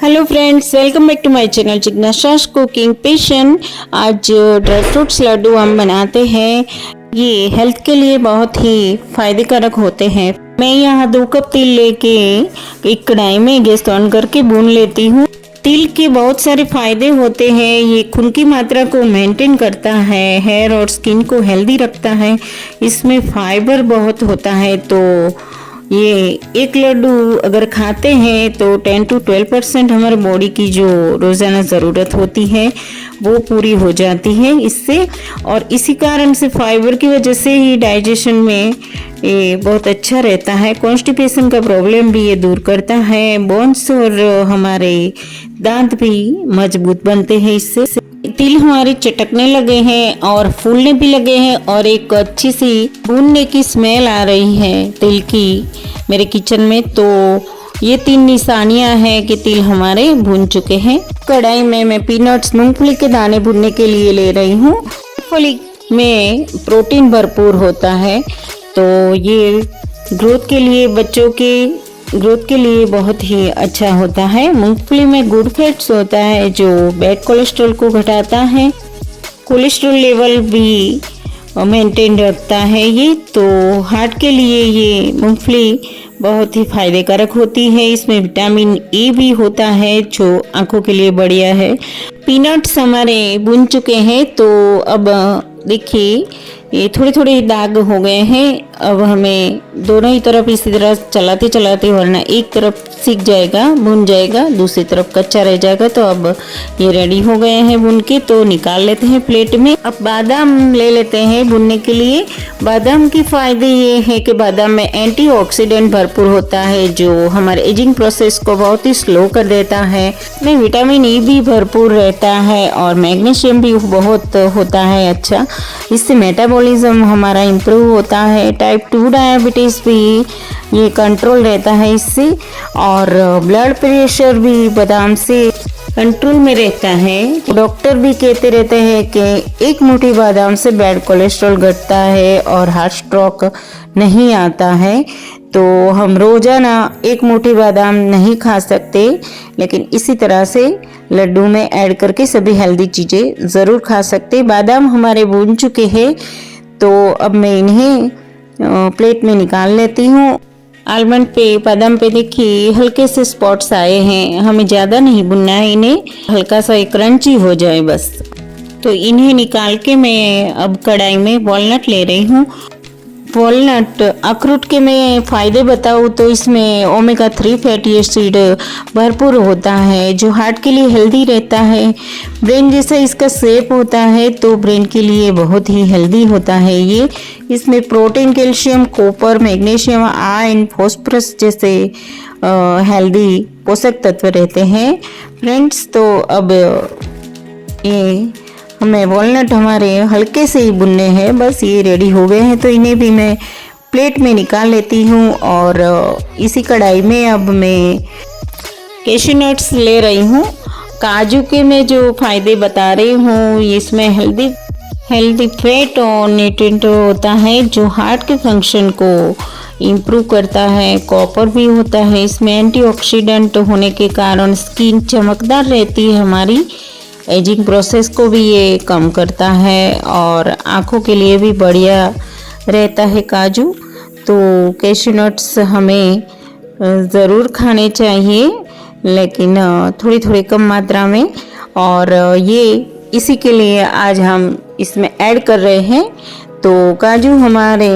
Hello friends, welcome back to my channel जिज्ञासास cooking passion. आज dry fruits Laddu हम बनाते हैं। ये हेल्थ के लिए बहुत ही फायदेकारक होते हैं। मैं यहाँ 2 कप तिल लेके एक कढ़ाई में गैस ऑन करके भून लेती हूँ। तिल के बहुत सारे फायदे होते हैं। ये खून की मात्रा को मेंटेन करता है, हेयर और स्किन को हेल्दी रखता है। इसमें फाइबर बहुत होता है, तो ये एक लड्डू अगर खाते हैं तो 10 to 12% हमारे बॉडी की जो रोज़ाना ज़रूरत होती है वो पूरी हो जाती है इससे। और इसी कारण से फाइबर की वजह से ही डाइजेशन में ये बहुत अच्छा रहता है। कॉन्स्टिपेशन का प्रॉब्लम भी ये दूर करता है। बोन्स और हमारे दांत भी मजबूत बनते हैं इससे। तिल हमारे चटकने लगे हैं और फूलने भी लगे हैं और एक अच्छी सी भूनने की स्मेल आ रही है तिल की मेरे किचन में। तो ये 3 निशानियां हैं कि तिल हमारे भून चुके हैं। कढ़ाई में मैं पीनट्स मूंगफली के दाने भूनने के लिए ले रही हूँ। मूंगफली में प्रोटीन भरपूर होता है, तो ये ग्रोथ के लिए, बच्चों के ग्रोथ के लिए बहुत ही अच्छा होता है। मूंगफली में गुड फैट्स होता है जो बैड कोलेस्ट्रॉल को घटाता है। कोलेस्ट्रॉल लेवल भी मेंटेन रखता है ये। तो हार्ट के लिए ये मूंगफली बहुत ही फायदेकारक होती है। इसमें विटामिन ए भी होता है जो आंखों के लिए बढ़िया है। पीनट्स हमारे भून चुके हैं, तो अब देखिए ये थोड़े थोड़े दाग हो गए हैं। अब हमें दोनों ही तरफ इसी तरह चलाते चलाते, वरना एक तरफ सीख जाएगा, भुन जाएगा, दूसरी तरफ कच्चा रह जाएगा। तो अब ये रेडी हो गए हैं भुन के, तो निकाल लेते हैं प्लेट में। अब बादाम ले लेते हैं भुनने के लिए। बादाम के फायदे ये है कि बादाम में एंटीऑक्सीडेंट भरपूर होता है जो हमारे एजिंग प्रोसेस को बहुत ही स्लो कर देता है। इसमें विटामिन ई भी भरपूर रहता है और मैग्नीशियम भी बहुत होता है अच्छा। इससे मेटाबॉलिज्म हमारा इम्प्रूव होता है। टाइप 2 डायबिटीज़ भी ये कंट्रोल रहता है इससे। और ब्लड प्रेशर भी बादाम से कंट्रोल में रहता है। डॉक्टर भी कहते रहते हैं कि 1 मुट्ठी बादाम से बैड कोलेस्ट्रॉल घटता है और हार्ट स्ट्रोक नहीं आता है। तो हम रोजाना 1 मुट्ठी बादाम नहीं खा सकते, लेकिन इसी तरह से लड्डू में ऐड करके सभी हेल्दी चीज़ें ज़रूर खा सकते। बादाम हमारे भून चुके हैं, तो अब मैं इन्हें प्लेट में निकाल लेती हूँ। आलमंड पे, बादाम पे देखिए हल्के से स्पॉट्स आए हैं। हमें ज़्यादा नहीं भुनना है इन्हें, हल्का सा एक क्रंची हो जाए बस। तो इन्हें निकाल के मैं अब कढ़ाई में वॉलनट ले रही हूँ। वॉलनट, अखरोट के मैं फ़ायदे बताऊँ तो इसमें ओमेगा 3 फैटी एसिड भरपूर होता है जो हार्ट के लिए हेल्दी रहता है। ब्रेन जैसा इसका शेप होता है, तो ब्रेन के लिए बहुत ही हेल्दी होता है ये। इसमें protein, calcium, copper, magnesium, iron, phosphorus जैसे हेल्दी पोषक तत्व रहते हैं फ्रेंड्स। तो अब ये हमें वॉलनट हमारे हल्के से ही भुनने हैं, बस ये रेडी हो गए हैं। तो इन्हें भी मैं प्लेट में निकाल लेती हूँ। और इसी कढ़ाई में अब मैं कैश्यू नट्स ले रही हूँ। काजू के मैं जो फायदे बता रही हूँ, इसमें हेल्दी फैट और न्यूट्रिएंट होता है जो हार्ट के फंक्शन को इम्प्रूव करता है। कॉपर भी होता है इसमें। एंटीऑक्सीडेंट होने के कारण स्किन चमकदार रहती है हमारी। एजिंग प्रोसेस को भी ये कम करता है और आँखों के लिए भी बढ़िया रहता है काजू। तो कैश्यू नट्स हमें ज़रूर खाने चाहिए, लेकिन थोड़ी थोड़ी कम मात्रा में। और ये इसी के लिए आज हम इसमें ऐड कर रहे हैं। तो काजू हमारे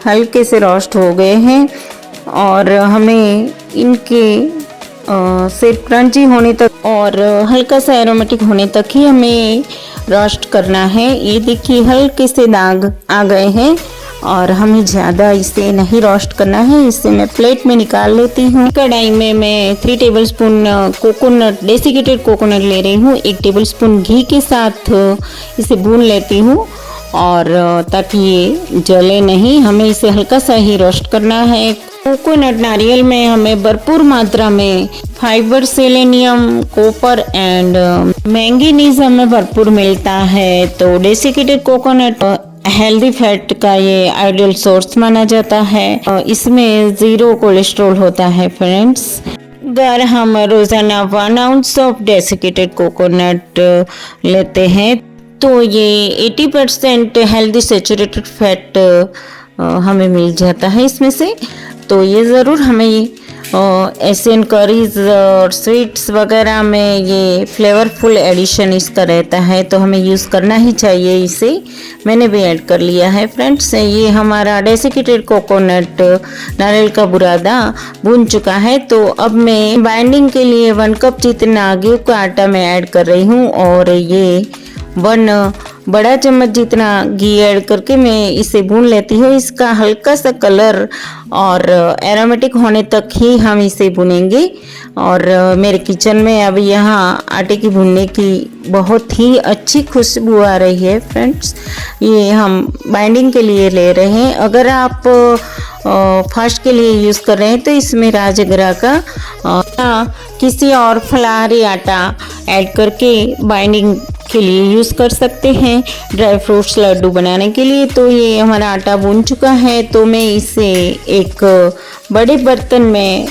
हल्के से रोस्ट हो गए हैं और हमें इनके सिर्फ क्रंची होने तक और हल्का सा एरोमेटिक होने तक ही हमें रोस्ट करना है। ये देखिए हल्के से दाग आ गए हैं और हमें ज़्यादा इसे नहीं रोस्ट करना है। इससे मैं प्लेट में निकाल लेती हूँ। कढ़ाई में मैं 3 टेबलस्पून कोकोनट, डेसिकेटेड कोकोनट ले रही हूँ। 1 टेबलस्पून घी के साथ इसे भून लेती हूँ और ताकि ये जले नहीं, हमें इसे हल्का सा ही रोस्ट करना है। कोकोनट नारियल में हमें भरपूर मात्रा में fibre, selenium, copper and manganese हमें भरपूर मिलता है। तो डेसिकेटेड कोकोनट हेल्दी फैट का ये आइडियल सोर्स माना जाता है। इसमें 0 कोलेस्ट्रॉल होता है फ्रेंड्स। अगर हम रोज़ाना 1 आउंस ऑफ डेसिकेटेड कोकोनट लेते हैं तो ये 80% हेल्दी सेचुरेटेड फैट हमें मिल जाता है इसमें से। तो ये ज़रूर हमें एशियन करीज और स्वीट्स वगैरह में ये फ्लेवरफुल एडिशन इसका रहता है, तो हमें यूज़ करना ही चाहिए इसे। मैंने भी ऐड कर लिया है फ्रेंड्स। ये हमारा डेसिकेटेड कोकोनट नारियल का बुरादा भून चुका है। तो अब मैं बाइंडिंग के लिए 1 कप जितना गेहूं का आटा मैं ऐड कर रही हूँ और ये 1 बड़ा चम्मच जितना घी ऐड करके मैं इसे भून लेती हूँ। इसका हल्का सा कलर और एरोमेटिक होने तक ही हम इसे भुनेंगे। और मेरे किचन में अब यहाँ आटे की भुनने की बहुत ही अच्छी खुशबू आ रही है फ्रेंड्स। ये हम बाइंडिंग के लिए ले रहे हैं। अगर आप फास्ट के लिए यूज़ कर रहे हैं तो इसमें राजगिरा का किसी और फलाहारी आटा ऐड करके बाइंडिंग के लिए यूज़ कर सकते हैं ड्राई फ्रूट्स लड्डू बनाने के लिए। तो ये हमारा आटा भून चुका है, तो मैं इसे एक बड़े बर्तन में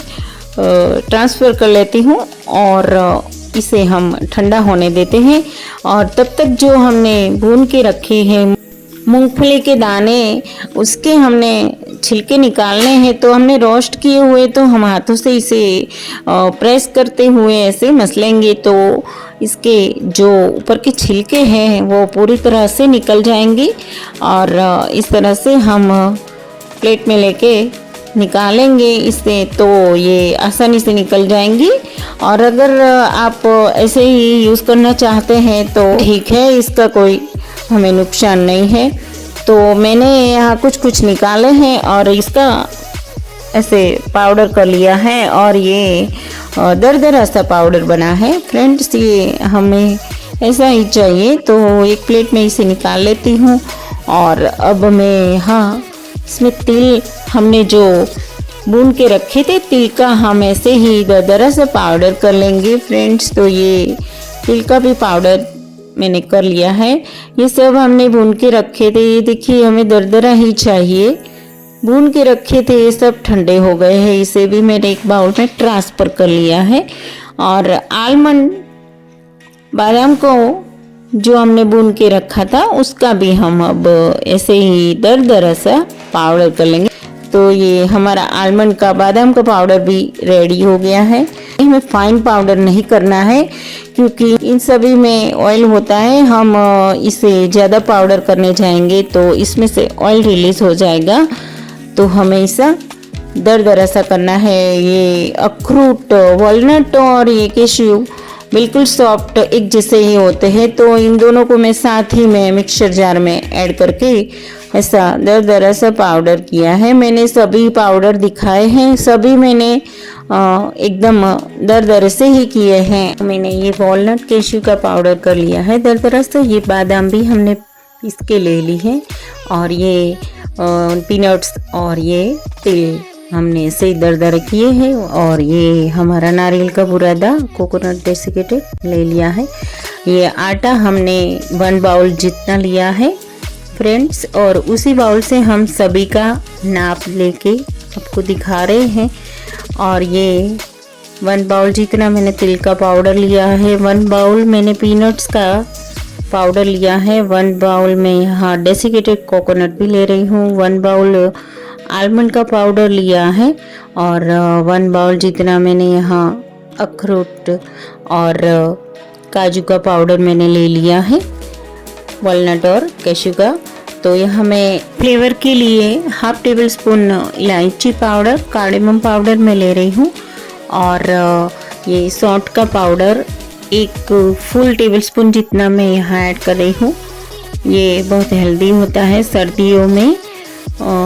ट्रांसफ़र कर लेती हूँ और इसे हम ठंडा होने देते हैं। और तब तक जो हमने भून के रखे हैं मूंगफली के दाने, उसके हमने छिलके निकालने हैं। तो हमने रोस्ट किए हुए, तो हम हाथों से इसे प्रेस करते हुए ऐसे मसलेंगे तो इसके जो ऊपर के छिलके हैं वो पूरी तरह से निकल जाएंगे। और इस तरह से हम प्लेट में लेके निकालेंगे इसे, तो ये आसानी से निकल जाएंगी। और अगर आप ऐसे ही यूज़ करना चाहते हैं तो ठीक है, इसका कोई हमें नुकसान नहीं है। तो मैंने यहाँ कुछ निकाले हैं और इसका ऐसे पाउडर कर लिया है और ये दरदरा सा पाउडर बना है फ्रेंड्स। ये हमें ऐसा ही चाहिए। तो एक प्लेट में इसे निकाल लेती हूँ। और अब मैं इसमें तिल हमने जो भून के रखे थे, तिल का हम ऐसे ही दरदरा सा पाउडर कर लेंगे फ्रेंड्स। तो ये तिल का भी पाउडर मैंने कर लिया है। ये सब हमने भून के रखे थे। ये देखिए, हमें दरदरा ही चाहिए। भून के रखे थे, ये सब ठंडे हो गए हैं। इसे भी मैंने एक बाउल में ट्रांसफ़र कर लिया है। और आलमंड बादाम को जो हमने भून के रखा था, उसका भी हम अब ऐसे ही दरदरा सा पाउडर कर लेंगे। तो ये हमारा आलमंड का बादाम का पाउडर भी रेडी हो गया है। हमें फाइन पाउडर नहीं करना है क्योंकि इन सभी में ऑयल होता है। हम इसे ज़्यादा पाउडर करने जाएंगे तो इसमें से ऑयल रिलीज हो जाएगा। तो हमें इसे दरदरा सा करना है। ये अखरोट, वॉलनट और ये कैश्यू बिल्कुल सॉफ्ट एक जैसे ही होते हैं। तो इन दोनों को मैं साथ ही में मिक्सर जार में ऐड करके ऐसा दरदरा सा पाउडर किया है। मैंने सभी पाउडर दिखाए हैं, सभी मैंने एकदम दरदरे से ही किए हैं। मैंने ये वॉलनट कैश्यू का पाउडर कर लिया है दरदरा से। ये बादाम भी हमने पीस के ले ली है और ये पीनट्स और ये तिल हमने ऐसे दरदरे किए हैं। और ये हमारा नारियल का बुरादा कोकोनट डेसिकेटेड ले लिया है। ये आटा हमने 1 बाउल जितना लिया है फ्रेंड्स। और उसी बाउल से हम सभी का नाप लेके आपको दिखा रहे हैं। और ये 1 बाउल जितना मैंने तिल का पाउडर लिया है, 1 बाउल मैंने पीनट्स का पाउडर लिया है, 1 बाउल में यहाँ डेसिकेटेड कोकोनट भी ले रही हूँ, 1 बाउल आलमंड का पाउडर लिया है और 1 बाउल जितना मैंने यहाँ अखरोट और काजू का पाउडर मैंने ले लिया है, वॉलनट और कैश्यू का। तो यहाँ मैं फ्लेवर के लिए 1/2 टेबल स्पून इलायची पाउडर, कार्डेमम पाउडर मैं ले रही हूँ। और ये सौंठ का पाउडर 1 फुल टेबल स्पून जितना मैं यहाँ ऐड कर रही हूँ। ये बहुत हेल्दी होता है सर्दियों में।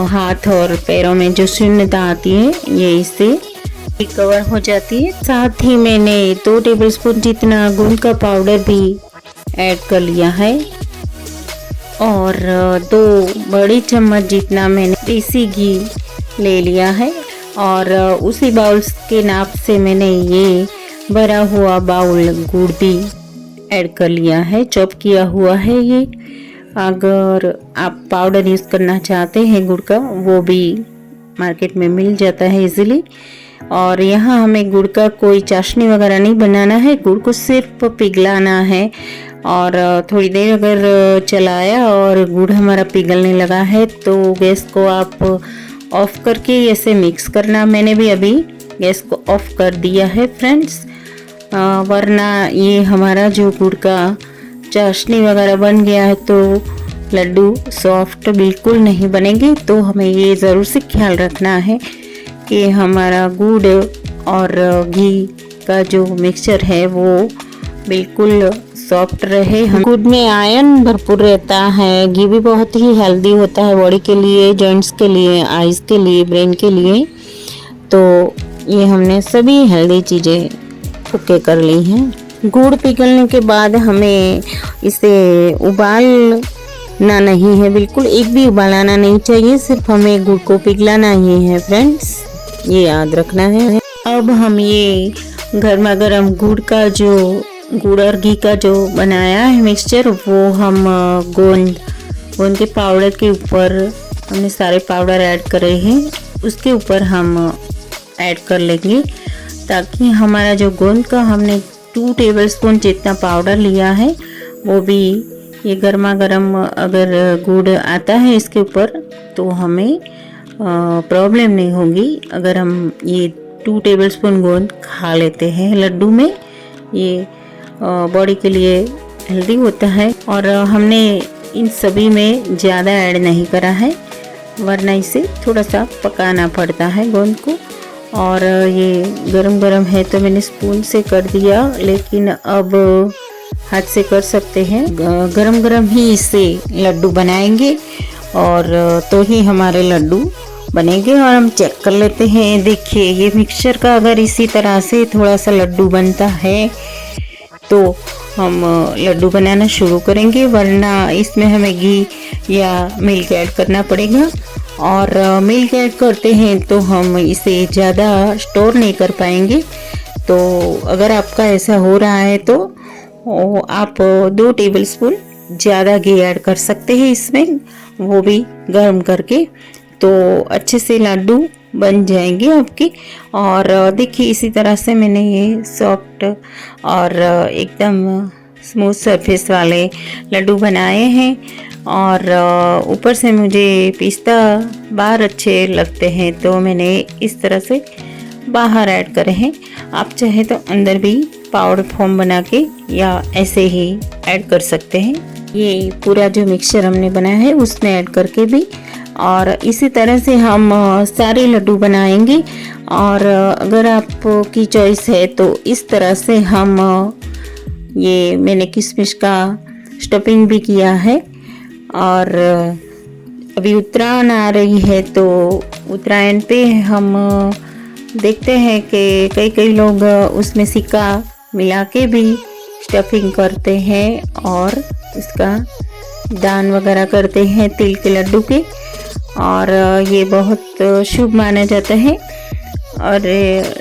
हाथ और पैरों में जो शून्यता आती है ये इससे रिकवर हो जाती है। साथ ही मैंने 2 टेबल स्पून जितना गुड़ का पाउडर भी ऐड कर लिया है और 2 बड़ी चम्मच जितना मैंने देसी घी ले लिया है। और उसी बाउल के नाप से मैंने ये भरा हुआ बाउल गुड़ भी ऐड कर लिया है, चॉप किया हुआ है। ये अगर आप पाउडर यूज़ करना चाहते हैं गुड़ का, वो भी मार्केट में मिल जाता है इजीली। और यहाँ हमें गुड़ का कोई चाशनी वगैरह नहीं बनाना है, गुड़ को सिर्फ पिघलाना है। और थोड़ी देर अगर चलाया और गुड़ हमारा पिघलने लगा है तो गैस को आप ऑफ करके ऐसे मिक्स करना। मैंने भी अभी गैस को ऑफ कर दिया है फ्रेंड्स, वरना ये हमारा जो गुड़ का चाशनी वगैरह बन गया है तो लड्डू सॉफ्ट बिल्कुल नहीं बनेंगे। तो हमें ये ज़रूर से ख्याल रखना है कि हमारा गुड़ और घी का जो मिक्सचर है वो बिल्कुल सॉफ्ट रहे। गुड़ में आयरन भरपूर रहता है, घी भी बहुत ही हेल्दी होता है बॉडी के लिए, जॉइंट्स के लिए, आइज़ के लिए, ब्रेन के लिए। तो ये हमने सभी हेल्दी चीज़ें ओके कर ली हैं। गुड़ पिघलने के बाद हमें इसे उबालना नहीं है, बिल्कुल एक भी उबालाना नहीं चाहिए, सिर्फ हमें गुड़ को पिघलाना ही है फ्रेंड्स, ये याद रखना है। अब हम ये गर्मा गर्म गुड़ और घी का जो बनाया है मिक्सचर वो हम गोंद के पाउडर के ऊपर हमने सारे पाउडर ऐड करे हैं, उसके ऊपर हम ऐड कर लेंगे, ताकि हमारा जो गोंद का हमने 2 टेबलस्पून जितना पाउडर लिया है वो भी ये गर्मा गर्म अगर गुड़ आता है इसके ऊपर तो हमें प्रॉब्लम नहीं होगी अगर हम ये 2 टेबलस्पून गोंद खा लेते हैं लड्डू में। ये बॉडी के लिए हेल्दी होता है और हमने इन सभी में ज़्यादा ऐड नहीं करा है, वरना इसे थोड़ा सा पकाना पड़ता है गोंद को। और ये गरम गरम है तो मैंने स्पून से कर दिया, लेकिन अब हाथ से कर सकते हैं। गरम गरम ही इससे लड्डू बनाएंगे और तो ही हमारे लड्डू बनेंगे। और हम चेक कर लेते हैं, देखिए ये मिक्सचर का अगर इसी तरह से थोड़ा सा लड्डू बनता है तो हम लड्डू बनाना शुरू करेंगे, वरना इसमें हमें घी या मिल्क ऐड करना पड़ेगा। और मिल्क ऐड करते हैं तो हम इसे ज़्यादा स्टोर नहीं कर पाएंगे। तो अगर आपका ऐसा हो रहा है तो आप 2 टेबलस्पून ज़्यादा घी ऐड कर सकते हैं इसमें, वो भी गर्म करके, तो अच्छे से लड्डू बन जाएंगे आपके। और देखिए इसी तरह से मैंने ये सॉफ्ट और एकदम स्मूथ सरफेस वाले लड्डू बनाए हैं। और ऊपर से मुझे पिस्ता बाहर अच्छे लगते हैं तो मैंने इस तरह से बाहर ऐड करे हैं। आप चाहे तो अंदर भी पाउडर फॉर्म बना के या ऐसे ही ऐड कर सकते हैं। ये पूरा जो मिक्सचर हमने बनाया है उसमें ऐड करके भी, और इसी तरह से हम सारे लड्डू बनाएंगे। और अगर आपकी चॉइस है तो इस तरह से हम ये मैंने किशमिश का स्टफिंग भी किया है। और अभी उत्तरायण आ रही है तो उत्तरायण पे हम देखते हैं कि कई लोग उसमें सिक्का मिला के भी स्टफिंग करते हैं और इसका दान वगैरह करते हैं तिल के लड्डू के, और ये बहुत शुभ माना जाता है। और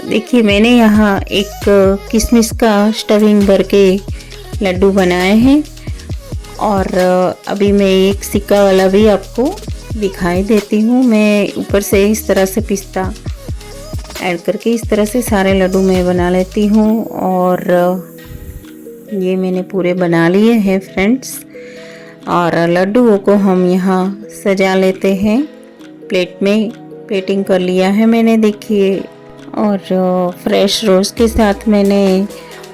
देखिए मैंने यहाँ एक किशमिश का स्टफिंग भर के लड्डू बनाए हैं, और अभी मैं एक सिक्का वाला भी आपको दिखाई देती हूँ। मैं ऊपर से इस तरह से पिस्ता ऐड करके इस तरह से सारे लड्डू मैं बना लेती हूँ। और ये मैंने पूरे बना लिए हैं फ्रेंड्स। और लड्डुओं को हम यहाँ सजा लेते हैं, प्लेट में प्लेटिंग कर लिया है मैंने, देखिए। और फ्रेश रोज के साथ मैंने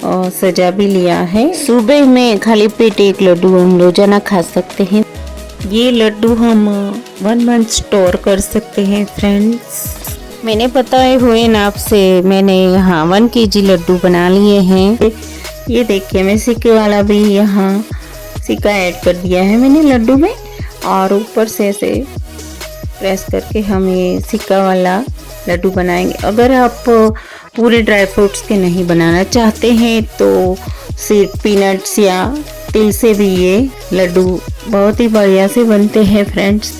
सजा भी लिया है। सुबह में खाली पेट एक लड्डू हम रोजाना खा सकते हैं। ये लड्डू हम 1 मंथ स्टोर कर सकते हैं फ्रेंड्स। मैंने बताए हुए नाप से मैंने यहाँ 1 kg लड्डू बना लिए हैं। ये देखिए मैं सिक्के वाला भी यहाँ सिक्का ऐड कर दिया है मैंने लड्डू में, और ऊपर से ऐसे प्रेस करके हम ये सिक्का वाला लड्डू बनाएंगे। अगर आप पूरे ड्राई फ्रूट्स के नहीं बनाना चाहते हैं तो सिर्फ पीनट्स या तिल से भी ये लड्डू बहुत ही बढ़िया से बनते हैं फ्रेंड्स।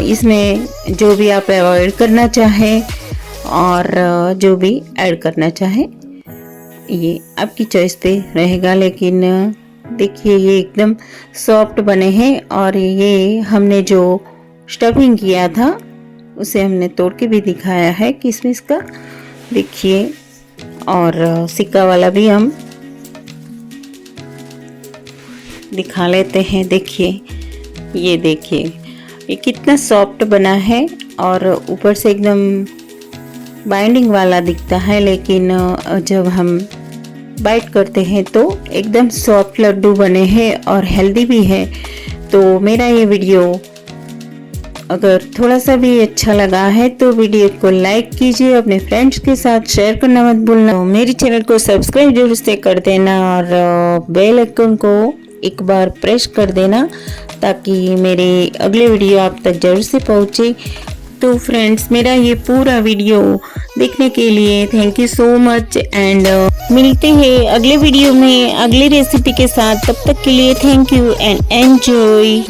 इसमें जो भी आप अवॉइड करना चाहें और जो भी ऐड करना चाहें ये आपकी चॉइस पे रहेगा। लेकिन देखिए ये एकदम सॉफ्ट बने हैं, और ये हमने जो स्टफिंग किया था उसे हमने तोड़ के भी दिखाया है किशमिश का। देखिए, और सिक्का वाला भी हम दिखा लेते हैं। देखिए, ये देखिए ये कितना सॉफ्ट बना है और ऊपर से एकदम बाइंडिंग वाला दिखता है, लेकिन जब हम बाइट करते हैं तो एकदम सॉफ्ट लड्डू बने हैं और हेल्दी भी है। तो मेरा ये वीडियो अगर थोड़ा सा भी अच्छा लगा है तो वीडियो को लाइक कीजिए, अपने फ्रेंड्स के साथ शेयर करना मत भूलना। तो मेरे चैनल को सब्सक्राइब जरूर से कर देना और बेल आइकन को एक बार प्रेस कर देना ताकि मेरे अगले वीडियो आप तक जरूर से पहुँचे। तो फ्रेंड्स, मेरा ये पूरा वीडियो देखने के लिए thank you so much and मिलते हैं अगले वीडियो में अगली रेसिपी के साथ। तब तक के लिए थैंक यू एंड एंजॉय।